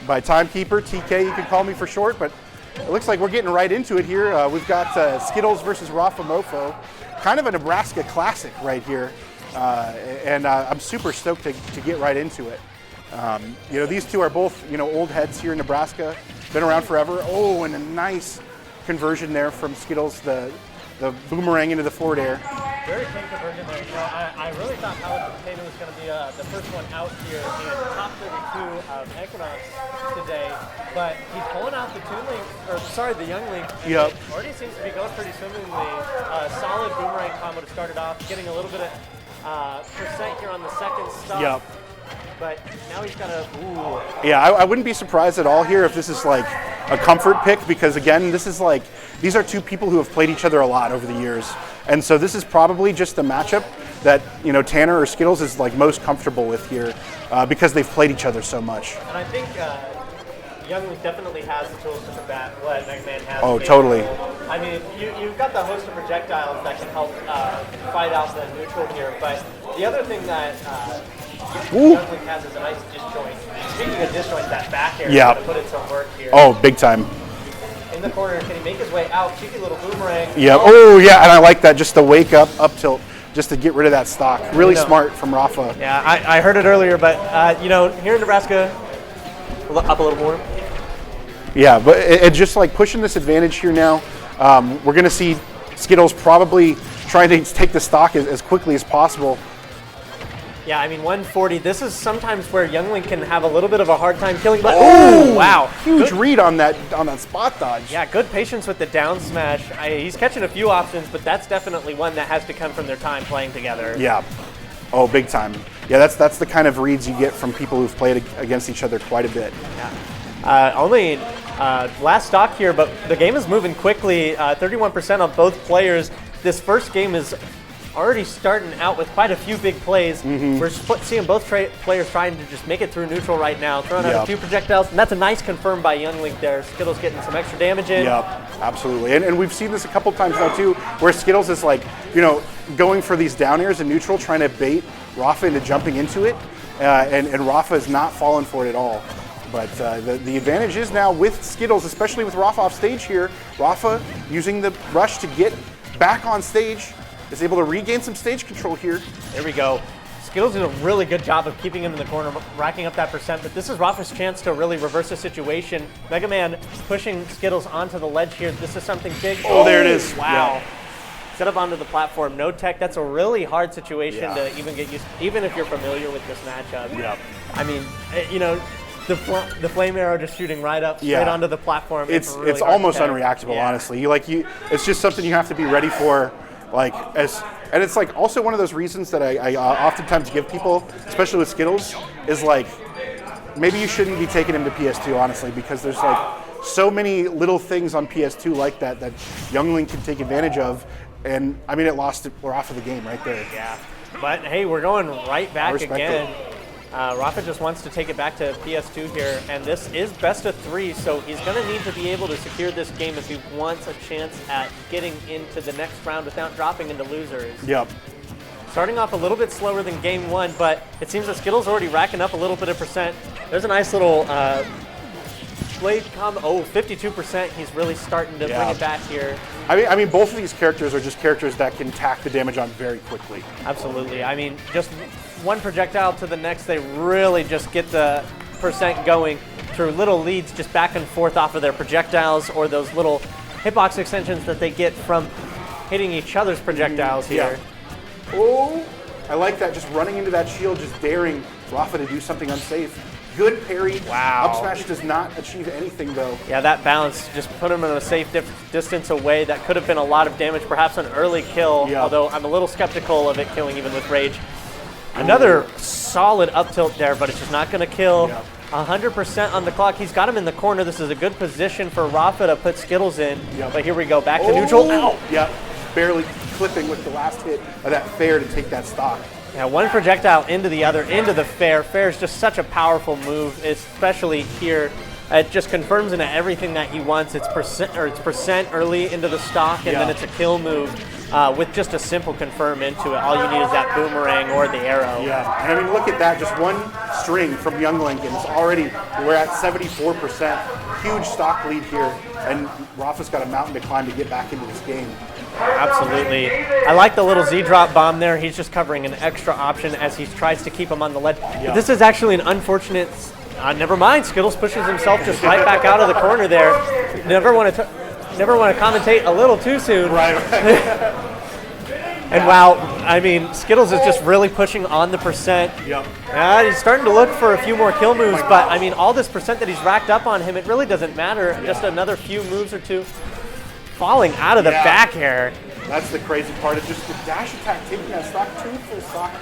by Timekeeper, TK you can call me for short, but it looks like we're getting right into it here. We've got Skittles versus Rafa Mofo, kind of a Nebraska classic right here, and I'm super stoked to get right into it. You know, these two are both, you know, old heads here in Nebraska, been around forever. Oh, and a nice conversion there from Skittles, the boomerang into the forward air. Very quick conversion there. You know, I really thought Alex Potato was going to be the first one out here in top 32 of Equinox today, but he's pulling out the the young link. Yep. It already seems to be going pretty swimmingly. Solid boomerang combo to start it off, getting a little bit of percent here on the second stop. Yep. But now he's got a, ooh. Yeah, I wouldn't be surprised at all here if this is like a comfort pick, because again, this is like, these are two people who have played each other a lot over the years. And so this is probably just the matchup that, you know, Tanner or Skittles is like most comfortable with here because they've played each other so much. And I think Youngling definitely has the tools to combat what Mega Man has. Oh, totally. I mean, you've got the host of projectiles that can help fight out the neutral here, but the other thing that Youngling has is a nice disjoint. Speaking of disjoint, that back air is going to put in some work here. Oh, big time. In the corner, can he make his way out? Cheeky little boomerang. Yeah. Oh, yeah, and I like that, just the wake up tilt, just to get rid of that stock. Really smart from Rafa. Yeah, I heard it earlier, but you know, here in Nebraska, up a little more. Yeah, but it just like pushing this advantage here now. We're going to see Skittles probably trying to take the stock as quickly as possible. Yeah, I mean, 140, this is sometimes where Youngling can have a little bit of a hard time killing, but oh, wow. Huge read on that spot dodge. Yeah, good patience with the down smash. He's catching a few options, but that's definitely one that has to come from their time playing together. Yeah. Oh, big time. Yeah, that's the kind of reads you get from people who've played against each other quite a bit. Yeah. Only last stock here, but the game is moving quickly. 31% on both players. This first game is already starting out with quite a few big plays. We're seeing both players trying to just make it through neutral right now, throwing out a few projectiles, and that's a nice confirm by Youngling there. Skittles getting some extra damage in. Yep, absolutely. And we've seen this a couple times now too, where Skittles is like, you know, going for these down airs in neutral, trying to bait Rafa into jumping into it, and Rafa is not falling for it at all. But the advantage is now with Skittles, especially with Rafa off stage here. Rafa using the rush to get back on stage, is able to regain some stage control here. There we go. Skittles did a really good job of keeping him in the corner, racking up that percent, but this is Rafa's chance to really reverse the situation. Mega Man pushing Skittles onto the ledge here. This is something big. Oh, there it is. Wow. Yeah. Set up onto the platform, no tech. That's a really hard situation to even get used to, even if you're familiar with this matchup. Yeah. I mean, you know, the flame arrow just shooting right up straight onto the platform. It's really almost unreactable, honestly. It's just something you have to be ready for. And it's like also one of those reasons that I oftentimes give people, especially with Skittles, is like maybe you shouldn't be taking him to PS2, honestly, because there's like so many little things on PS2 like that Youngling can take advantage of, and I mean it lost Rafa the game right there. Yeah, but hey, we're going right back again. It. Rafa just wants to take it back to PS2 here, and this is best of 3, so he's going to need to be able to secure this game if he wants a chance at getting into the next round without dropping into losers. Yep. Starting off a little bit slower than game 1, but it seems that Skittles already racking up a little bit of percent. There's a nice little blade combo. Oh, 52%. He's really starting to bring it back here. I mean, both of these characters are just characters that can tack the damage on very quickly. Absolutely. I mean, just one projectile to the next, they really just get the percent going through little leads just back and forth off of their projectiles or those little hitbox extensions that they get from hitting each other's projectiles here. Yeah. Oh, I like that. Just running into that shield, just daring Rafa to do something unsafe. Good parry. Wow. Up smash does not achieve anything, though. Yeah, that bounce just put him in a safe distance away. That could have been a lot of damage, perhaps an early kill, although I'm a little skeptical of it killing even with Rage. Another solid up tilt there, but it's just not going to kill. 100% on the clock. He's got him in the corner. This is a good position for Rafa to put Skittles in. But here we go, back to neutral. Ow! Yep, barely clipping with the last hit of that fair to take that stock. Yeah, one projectile into the other, into the fair. Fair is just such a powerful move, especially here. It just confirms into everything that he wants. It's percent early into the stock, and then it's a kill move. with just a simple confirm into it. All you need is that boomerang or the arrow. Yeah, and I mean, look at that. Just one string from Young Lincoln. It's already, we're at 74%. Huge stock lead here, and Rafa's got a mountain to climb to get back into this game. Absolutely. I like the little Z-drop bomb there. He's just covering an extra option as he tries to keep him on the ledge. Yeah. This is actually an unfortunate... never mind. Skittles pushes himself just right back out of the corner there. Never want to commentate a little too soon. Right. And wow, I mean, Skittles is just really pushing on the percent. Yep. He's starting to look for a few more kill moves, but I mean, all this percent that he's racked up on him, it really doesn't matter. Yeah. Just another few moves or two. Falling out of the back air. That's the crazy part. It's just the dash attack taking that stock, 2 full stock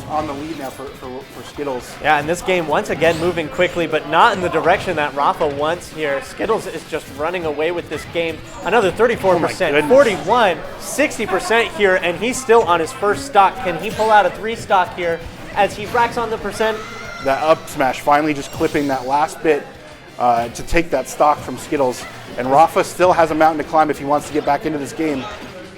on the lead now for Skittles. Yeah, and this game once again moving quickly, but not in the direction that Rafa wants here. Skittles is just running away with this game. Another 34%, 41, 60% here, and he's still on his first stock. Can he pull out a 3 stock here as he racks on the percent? That up smash finally just clipping that last bit to take that stock from Skittles. And Rafa still has a mountain to climb if he wants to get back into this game.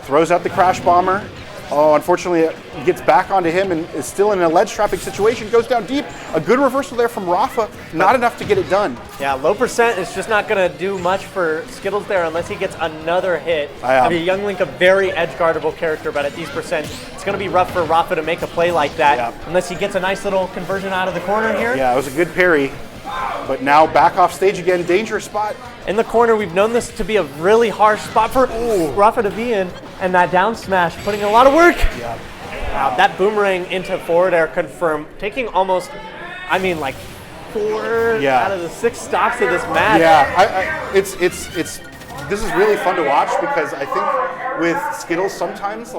Throws out the Crash Bomber. Oh, unfortunately, it gets back onto him and is still in a ledge trapping situation. Goes down deep. A good reversal there from Rafa. Not enough to get it done. Yeah, low percent is just not going to do much for Skittles there unless he gets another hit. I mean, Young Link, a very edge guardable character, but at these percent, it's going to be rough for Rafa to make a play like that unless he gets a nice little conversion out of the corner here. Yeah, it was a good parry. But now back off stage again, dangerous spot. In the corner, we've known this to be a really harsh spot for Rafa to be in, and that down smash putting in a lot of work. Yeah. Wow, that boomerang into forward air confirmed, taking almost, I mean, like 4 out of the 6 stocks of this match. Yeah, this is really fun to watch because I think with Skittles sometimes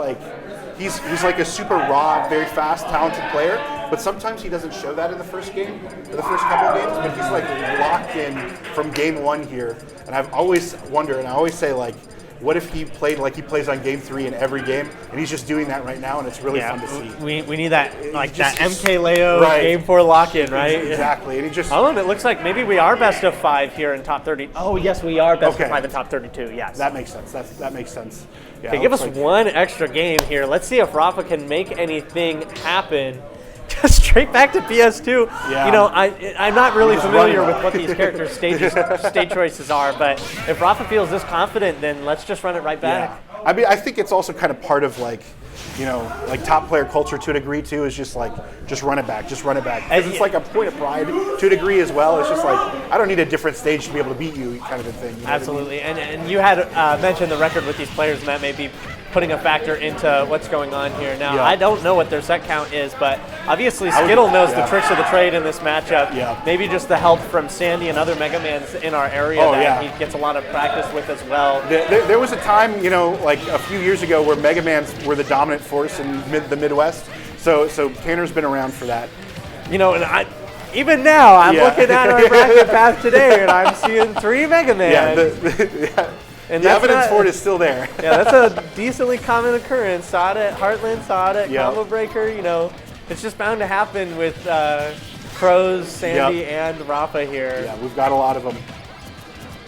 he's like a super raw, very fast, talented player, but sometimes he doesn't show that in the first game, or the first couple of games, but he's like locked in from game 1 here. And I've always wondered, and I always say what if he played like he plays on game 3 in every game, and he's just doing that right now, and it's really fun to see. We need that, that MKLeo game 4 lock-in, right? Exactly, and he just... Oh, and it looks like maybe we are best of 5 here in top 30. Oh, yes, we are best of 5 in top 32, yes. That makes sense, that makes sense. Yeah, okay, give us one extra game here. Let's see if Rafa can make anything happen. Just straight back to PS2. Yeah. You know, I'm not really familiar with what these characters' stage choices are, but if Rafa feels this confident, then let's just run it right back. Yeah. I mean, I think it's also kind of part of top player culture to a degree too, is just run it back, Because it's like a point of pride to a degree as well. It's just I don't need a different stage to be able to beat you, kind of a thing. You know Absolutely, what I mean? And you had mentioned the record with these players, and that may be putting a factor into what's going on here. Now, I don't know what their set count is, but obviously Skittle knows the tricks of the trade in this matchup. Yeah. Maybe just the help from Sandy and other Mega Mans in our area that he gets a lot of practice with as well. There was a time, a few years ago where Mega Mans were the dominant force in the Midwest. So Tanner's been around for that. And even now, I'm looking at our bracket path today, and I'm seeing 3 Mega Man. And the evidence for it is still there. Yeah, that's a decently common occurrence. Saw it at Heartland, saw it at Combo Breaker. It's just bound to happen with Crows, Sandy, and Rafa here. Yeah, we've got a lot of them.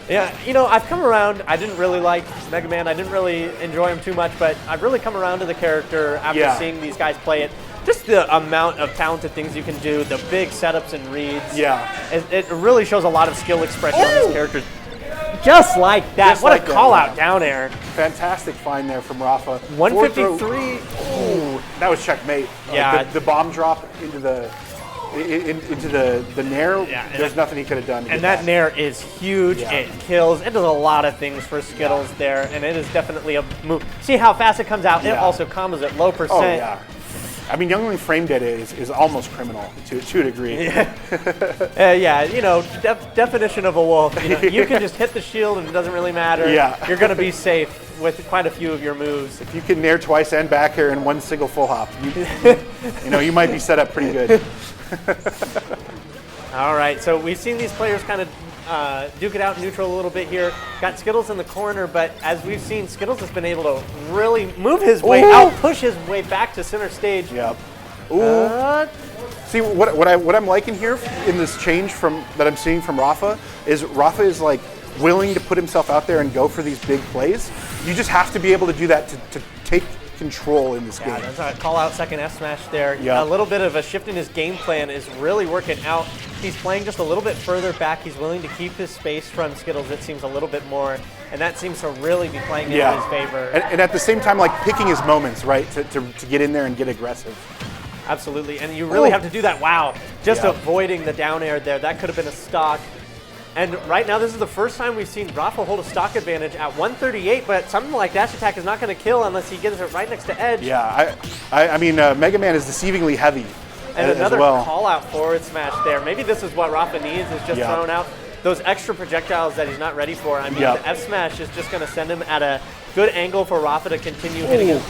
Yeah, I've come around. I didn't really like Mega Man. I didn't really enjoy him too much, but I've really come around to the character after seeing these guys play it. Just the amount of talented things you can do, the big setups and reads. Yeah. It really shows a lot of skill expression on this character. Just like that. Just what a call out down air. Fantastic find there from Rafa. 153. Ooh, that was checkmate. Yeah. The bomb drop into the nair. Yeah, there's nothing he could have done. And that nair is huge. Yeah. It kills. It does a lot of things for Skittles there, and it is definitely a move. See how fast it comes out. It also combos at low percent. Oh yeah. I mean, Youngling frame dead is almost criminal to a degree. Definition of a wolf. You can just hit the shield and it doesn't really matter. Yeah. You're going to be safe with quite a few of your moves. If you can nair twice and back air in one single full hop, you might be set up pretty good. All right, so we've seen these players kind of duke it out neutral a little bit here. Got Skittles in the corner, but as we've seen, Skittles has been able to really move his way out, push his way back to center stage. Yep. See, what I'm liking here in this change that I'm seeing from Rafa is willing to put himself out there and go for these big plays. you just have to be able to do that to take control in this game. That's a call out second F smash there. Yeah. A little bit of a shift in his game plan is really working out. He's playing just a little bit further back. He's willing to keep his space from Skittles, it seems, a little bit more. And that seems to really be playing into his favor. And at the same time, like picking his moments, right, to get in there and get aggressive. Absolutely, and you really have to do that. Wow, just avoiding the down air there. That could have been a stock. And right now, this is the first time we've seen Rafa hold a stock advantage at 138, but something like dash attack is not going to kill unless he gets it right next to edge. Yeah, I mean, Mega Man is deceivingly heavy. And another as well. call out forward smash there. Maybe this is what Rafa needs, is just thrown out those extra projectiles that he's not ready for. I mean, the F smash is just going to send him at a good angle for Rafa to continue hitting him.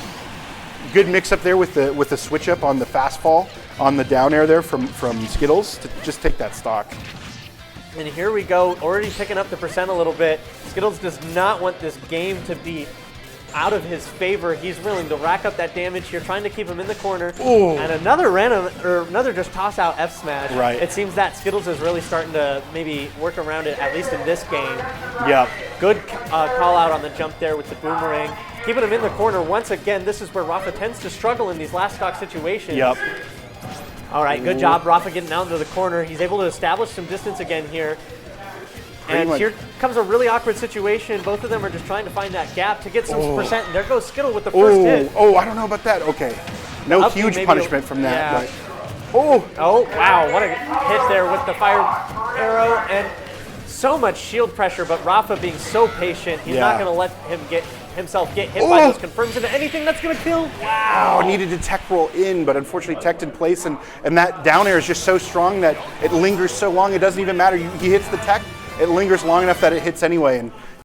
Good mix up there with the switch up on the fast fall on the down air there from Skittles to just take that stock. And here we go, already picking up the percent a little bit. Skittles does not want this game to be out of his favor. He's willing to rack up that damage here, trying to keep him in the corner. Ooh. And another just toss out F smash. Right. It seems that Skittles is really starting to maybe work around it, at least in this game. Yeah. Good call out on the jump there with the boomerang. Keeping him in the corner once again. This is where Rafa tends to struggle in these last stock situations. Yep. All right, good job, Rafa, getting out into the corner. He's able to establish some distance again here. And here comes a really awkward situation. Both of them are just trying to find that gap to get some percent. And there goes Skittle with the first hit. Oh, I don't know about that. Okay. No huge punishment from that. But, oh, wow. What a hit there with the fire arrow. And so much shield pressure, but Rafa being so patient, he's not going to let himself get hit by those confirms into anything that's going to kill. Wow. Oh, needed to tech roll in, but unfortunately teched in place. And that down air is just so strong that it lingers so long, it doesn't even matter. He hits the tech, it lingers long enough that it hits anyway. And